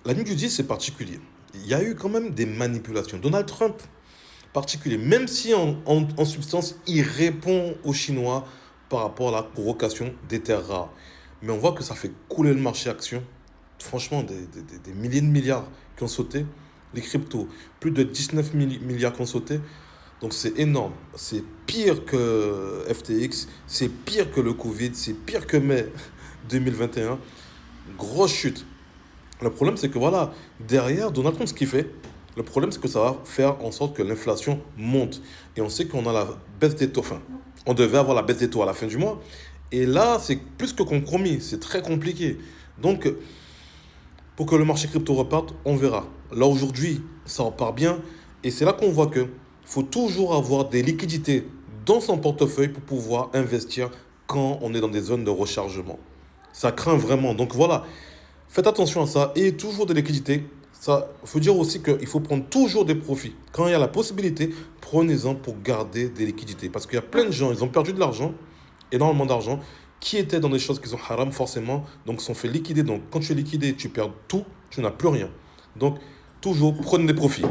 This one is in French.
La nuit du 10, c'est particulier. Il y a eu quand même des manipulations. Donald Trump, particulier, même si en substance, il répond aux Chinois par rapport à la provocation des terres rares. Mais on voit que ça fait couler le marché action. Franchement, des milliers de milliards qui ont sauté. Les cryptos, plus de 19 milliards qui ont sauté. Donc c'est énorme. C'est pire que FTX, c'est pire que le Covid, c'est pire que mai 2021. Grosse chute. Le problème, c'est que voilà, derrière, Donald Trump, ce qu'il fait, le problème, c'est que ça va faire en sorte que l'inflation monte. Et on sait qu'on a la baisse des taux. Enfin, on devait avoir la baisse des taux à la fin du mois. Et là, c'est plus que compromis. C'est très compliqué. Donc, pour que le marché crypto reparte, on verra. Là, aujourd'hui, ça repart bien. Et c'est là qu'on voit que faut toujours avoir des liquidités dans son portefeuille pour pouvoir investir quand on est dans des zones de rechargement. Ça craint vraiment. Donc voilà, faites attention à ça et toujours de liquidité. Ça, faut dire aussi qu'il faut prendre toujours des profits. Quand il y a la possibilité, prenez-en pour garder des liquidités. Parce qu'il y a plein de gens, ils ont perdu de l'argent, énormément d'argent, qui étaient dans des choses qui sont haram forcément, donc sont fait liquider. Donc quand tu es liquidé, tu perds tout, tu n'as plus rien. Donc toujours prenez des profits.